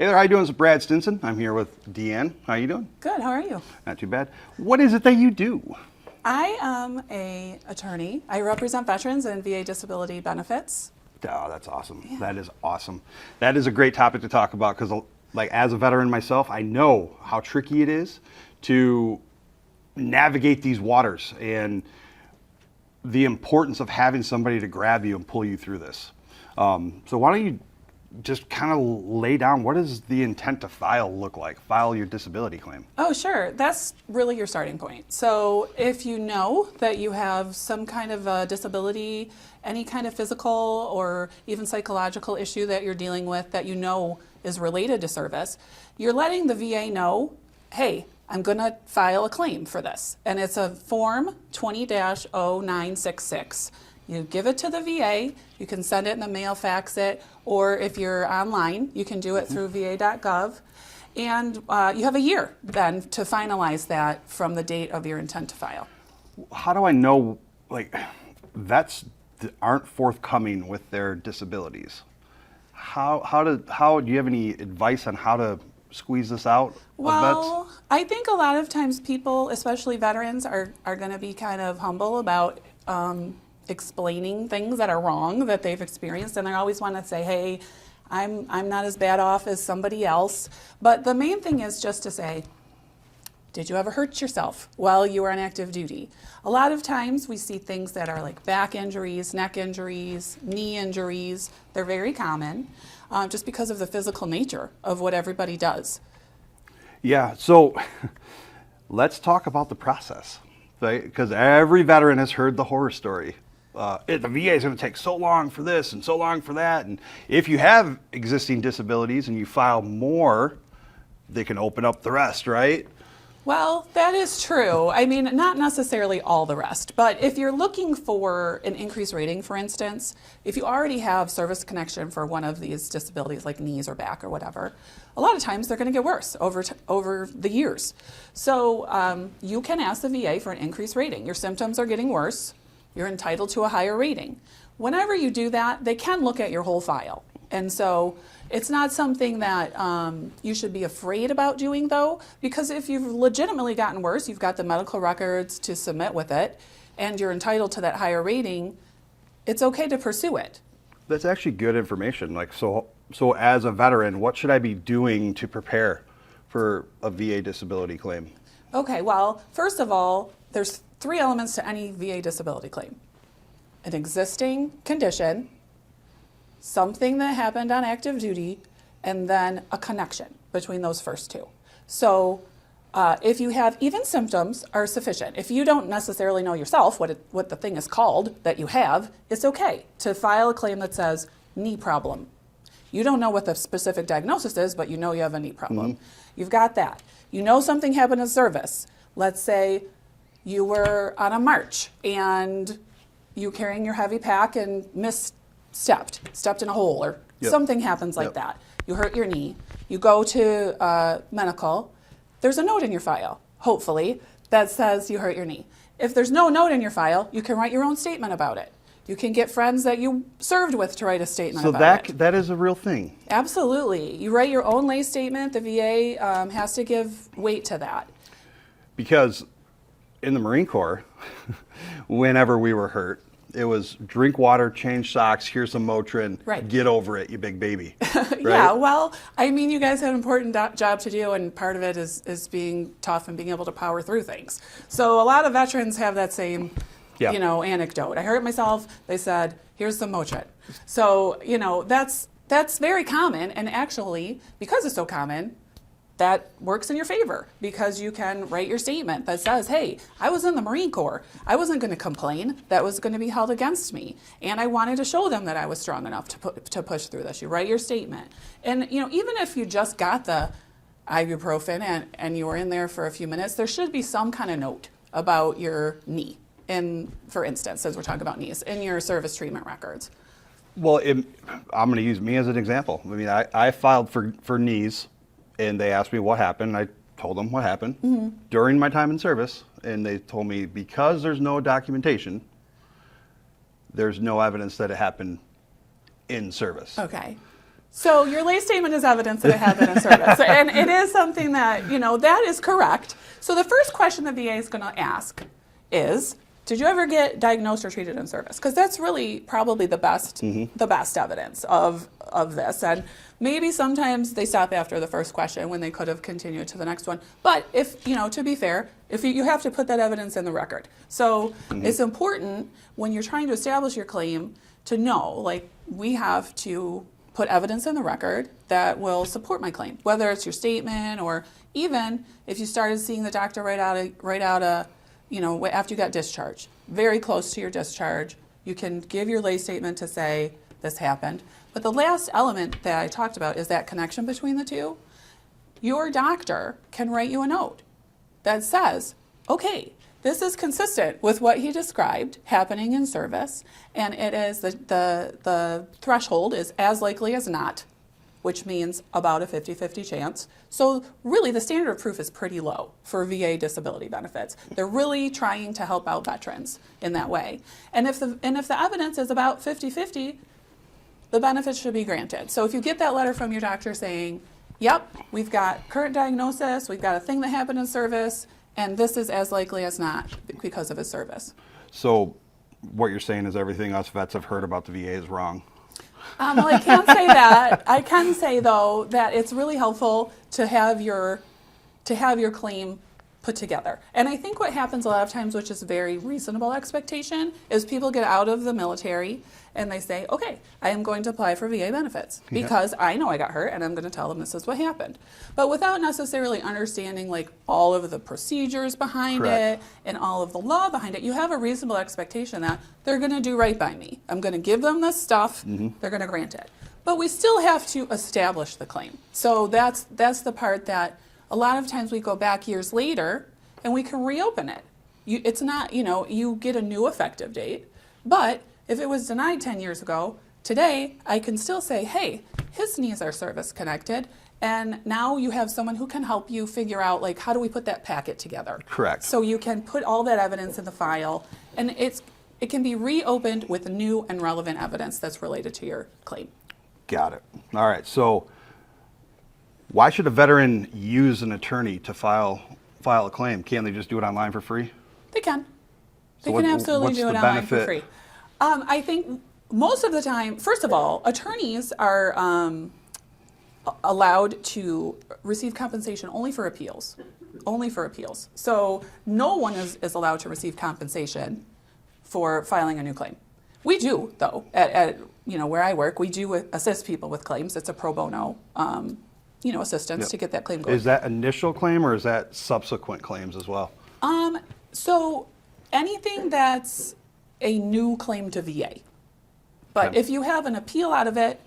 Hey there, how you doing? This is Brad Stinson. I'm here with Deanne. How you doing? Good, how are you? Not too bad. What is it that you do? I am an attorney. I represent veterans and VA disability benefits. Oh, that's awesome. Yeah. That is awesome. That is a great topic to talk about because, like, as a veteran myself, I know how tricky it is to navigate these waters and the importance of having somebody to grab you and pull you through this. So why don't you just kind of lay down, what does the intent to file look like? File your disability claim. Oh, sure. That's really your starting point. So if you know that you have some kind of a disability, any kind of physical or even psychological issue that you're dealing with that you know is related to service, you're letting the VA know, hey, I'm going to file a claim for this. And it's a form 20-0966. You give it to the VA, you can send it in the mail, fax it, or if you're online, you can do it through va.gov. And you have a year then to finalize that from the date of your intent to file. How do I know, like, vets aren't forthcoming with their disabilities? How do you have any advice on how to squeeze this out of Well, vets? I think a lot of times people, especially veterans, are going to be kind of humble about explaining things that are wrong that they've experienced, and they always want to say, hey, I'm not as bad off as somebody else. But the main thing is just to say, did you ever hurt yourself while you were on active duty? A lot of times we see things that are like back injuries, neck injuries, knee injuries. They're very common just because of the physical nature of what everybody does. Yeah, so let's talk about the process, right? Because every veteran has heard the horror story. The VA is going to take so long for this and so long for that. And if you have existing disabilities and you file more, they can open up the rest, right? Well, that is true. I mean, not necessarily all the rest, but if you're looking for an increased rating, for instance, if you already have service connection for one of these disabilities like knees or back or whatever, a lot of times they're going to get worse over the years. So you can ask the VA for an increased rating. Your symptoms are getting worse. You're entitled to a higher rating. Whenever you do that, they can look at your whole file. And so it's not something that you should be afraid about doing, though, because if you've legitimately gotten worse, you've got the medical records to submit with it, and you're entitled to that higher rating, it's okay to pursue it. That's actually good information. Like, so as a veteran, what should I be doing to prepare for a VA disability claim? Okay, well, first of all, there's 3 elements to any VA disability claim: an existing condition, something that happened on active duty, and then a connection between those first 2. So if you have even symptoms are sufficient. If you don't necessarily know yourself what the thing is called that you have, it's okay to file a claim that says knee problem. You don't know what the specific diagnosis is, but you know you have a knee problem. Mm-hmm. You've got that. You know something happened in service. Let's say you were on a march and you carrying your heavy pack and stepped in a hole, or something happens like that. You hurt your knee. You go to medical. There's a note in your file, hopefully, that says you hurt your knee. If there's no note in your file, you can write your own statement about it. You can get friends that you served with to write a statement about it. So that is a real thing. Absolutely. You write your own lay statement. The VA has to give weight to that. Because in the Marine Corps, whenever we were hurt, it was drink water, change socks, here's some Motrin, get over it, you big baby. Right? Yeah, well, I mean, you guys have an important job to do, and part of it is being tough and being able to power through things. So a lot of veterans have that same, anecdote. I hurt myself, they said, here's some Motrin. So, that's very common, and actually, because it's so common, that works in your favor, because you can write your statement that says, hey, I was in the Marine Corps. I wasn't going to complain. That was going to be held against me. And I wanted to show them that I was strong enough to push through this. You write your statement. And even if you just got the ibuprofen and you were in there for a few minutes, there should be some kind of note about your knee. For instance, as we're talking about knees, in your service treatment records. Well, I'm going to use me as an example. I mean, I filed for knees, and they asked me what happened. I told them what happened during my time in service, and they told me because there's no documentation, there's no evidence that it happened in service. Okay. So your lay statement is evidence that it had been in service. And it is something that, that is correct. So the first question the VA is going to ask is, did you ever get diagnosed or treated in service? Because that's really probably the best evidence of this. And maybe sometimes they stop after the first question when they could have continued to the next one. But if, to be fair, if you have to put that evidence in the record. So it's important when you're trying to establish your claim to know, like, we have to put evidence in the record that will support my claim, whether it's your statement or even if you started seeing the doctor write out a after you got discharged, very close to your discharge, you can give your lay statement to say this happened. But the last element that I talked about is that connection between the two. Your doctor can write you a note that says, okay, this is consistent with what he described happening in service, and it is the threshold is as likely as not, which means about a 50-50 chance. So really the standard of proof is pretty low for VA disability benefits. They're really trying to help out veterans in that way. And if the evidence is about 50-50, the benefits should be granted. So if you get that letter from your doctor saying, yep, we've got current diagnosis, we've got a thing that happened in service, and this is as likely as not because of his service. So what you're saying is everything us vets have heard about the VA is wrong. Well, I can't say that. I can say, though, that it's really helpful to have your claim put together. And I think what happens a lot of times, which is a very reasonable expectation, is people get out of the military and they say, okay, I am going to apply for VA benefits because I know I got hurt and I'm going to tell them this is what happened. But without necessarily understanding like all of the procedures behind it and all of the law behind it, you have a reasonable expectation that they're going to do right by me. I'm going to give them this stuff, they're going to grant it. But we still have to establish the claim. So that's the part that a lot of times we go back years later and we can reopen it. It's not, you get a new effective date, but if it was denied 10 years ago, today I can still say, hey, his needs are service connected, and now you have someone who can help you figure out, like, how do we put that packet together? Correct. So you can put all that evidence in the file, and it can be reopened with new and relevant evidence that's related to your claim. Got it. All right. So why should a veteran use an attorney to file a claim? Can't they just do it online for free? They can. So they can absolutely do it online for benefit? free. I think most of the time, first of all, attorneys are allowed to receive compensation only for appeals. Only for appeals. So no one is allowed to receive compensation for filing a new claim. We do, though, at where I work, we do assist people with claims. It's a pro bono assistance to get that claim going. Is that initial claim or is that subsequent claims as well? So anything that's a new claim to VA. But if you have an appeal out of it,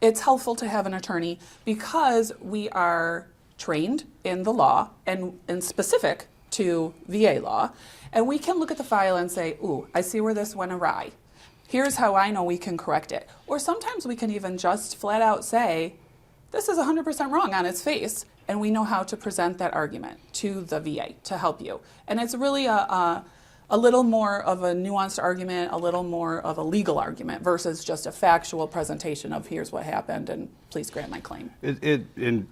it's helpful to have an attorney because we are trained in the law and specific to VA law. And we can look at the file and say, ooh, I see where this went awry. Here's how I know we can correct it. Or sometimes we can even just flat out say, this is 100% wrong on its face, and we know how to present that argument to the VA to help you. And it's really a little more of a nuanced argument, a little more of a legal argument versus just a factual presentation of here's what happened and please grant my claim. And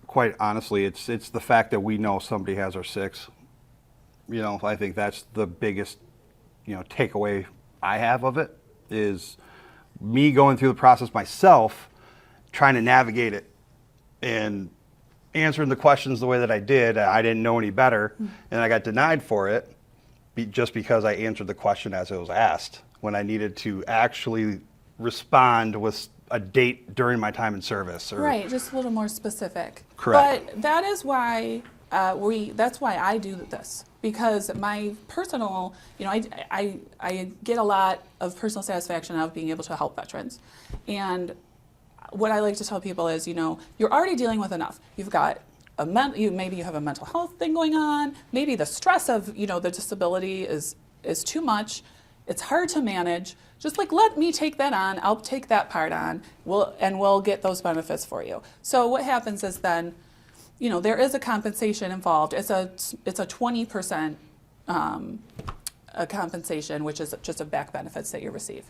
quite honestly, it's the fact that we know somebody has our six. I think that's the biggest, takeaway I have of it is me going through the process myself, trying to navigate it and answering the questions the way that I did. I didn't know any better, and I got denied for it just because I answered the question as it was asked when I needed to actually respond with a date during my time in service. Right, just a little more specific. Correct. But that is why that's why I do this, because my personal, I get a lot of personal satisfaction out of being able to help veterans. And what I like to tell people is, you're already dealing with enough. You've got maybe you have a mental health thing going on. Maybe the stress of the disability is too much. It's hard to manage. Just let me take that on. I'll take that part on. We'll get those benefits for you. So what happens is then, there is a compensation involved. It's a 20% a compensation, which is just a back benefits that you receive.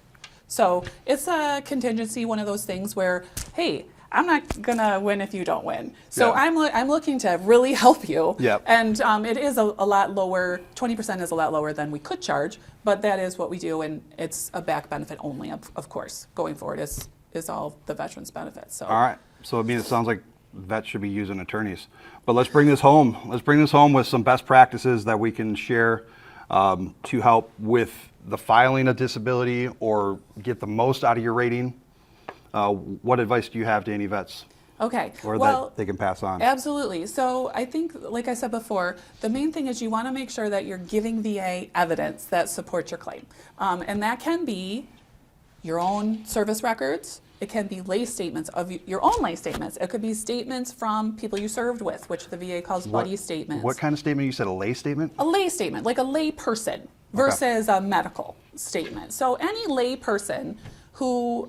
So it's a contingency, one of those things where, hey, I'm not gonna win if you don't win. So Yeah. I'm looking to really help you. Yep. And it is a lot lower. 20% is a lot lower than we could charge, but that is what we do, and it's a back benefit only. Of course, going forward is all the veterans' benefits. So. All right. So I mean, it sounds like vets should be using attorneys. But let's bring this home. Let's bring this home with some best practices that we can share to help with the filing of disability or get the most out of your rating. What advice do you have to any vets? Okay. Or well, that they can pass on? Absolutely. So I think, like I said before, the main thing is you want to make sure that you're giving VA evidence that supports your claim. And that can be your own service records. It can be lay statements of your own lay statements. It could be statements from people you served with, which the VA calls buddy statements. What kind of statement? You said a lay statement? A lay statement, like a lay person versus a medical statement. So any lay person who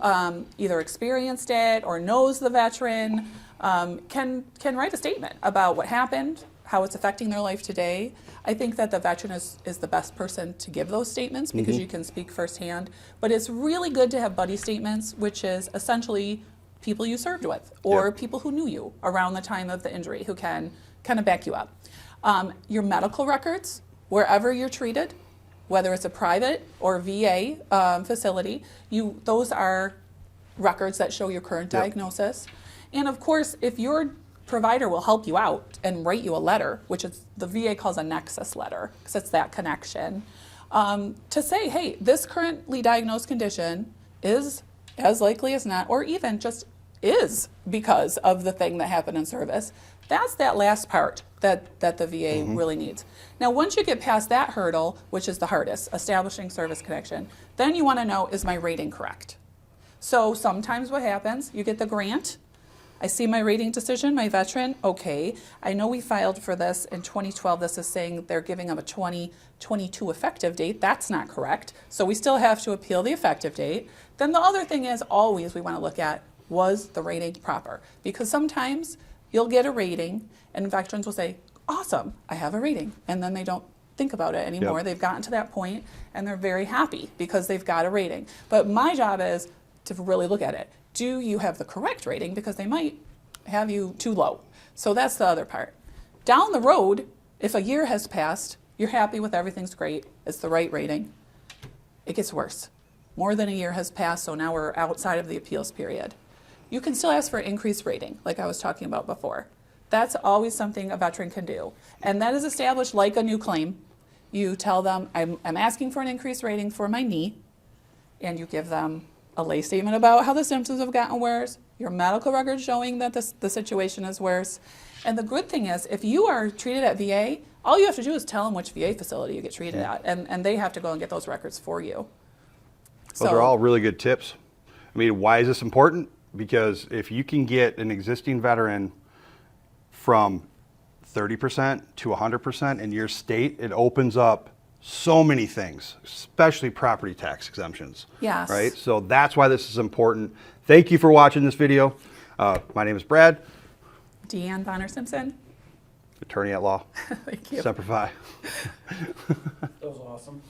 either experienced it or knows the veteran can write a statement about what happened, how it's affecting their life today. I think that the veteran is the best person to give those statements because you can speak firsthand. But it's really good to have buddy statements, which is essentially people you served with or people who knew you around the time of the injury who can kind of back you up. Your medical records, wherever you're treated, whether it's a private or VA facility, those are records that show your current diagnosis. And of course, if your provider will help you out and write you a letter, which is the VA calls a nexus letter, because it's that connection, to say, hey, this currently diagnosed condition is as likely as not, or even just is because of the thing that happened in service. That's that last part that the VA really needs. Now, once you get past that hurdle, which is the hardest, establishing service connection, then you want to know, is my rating correct? So sometimes what happens, you get the grant, I see my rating decision, my veteran, okay, I know we filed for this in 2012. This is saying they're giving them a 2022 effective date. That's not correct. So we still have to appeal the effective date. Then the other thing is always we want to look at, was the rating proper? Because sometimes you'll get a rating and veterans will say, awesome, I have a rating. And then they don't think about it anymore. Yep. They've gotten to that point and they're very happy because they've got a rating. But my job is to really look at it. Do you have the correct rating? Because they might have you too low. So that's the other part. Down the road, if a year has passed, you're happy with everything's great, it's the right rating, it gets worse. More than a year has passed, so now we're outside of the appeals period. You can still ask for an increased rating, like I was talking about before. That's always something a veteran can do. And that is established like a new claim. You tell them, I'm asking for an increased rating for my knee, and you give them a lay statement about how the symptoms have gotten worse, your medical records showing that the situation is worse. And the good thing is, if you are treated at VA, all you have to do is tell them which VA facility you get treated at, and they have to go and get those records for you. Those are all really good tips. I mean, why is this important? Because if you can get an existing veteran from 30% to 100% in your state, it opens up so many things, especially property tax exemptions. Yes. Right? So that's why this is important. Thank you for watching this video. My name is Brad. Deanne Bonner Simpson. Attorney at law. Thank you. Semper Fi. That was awesome.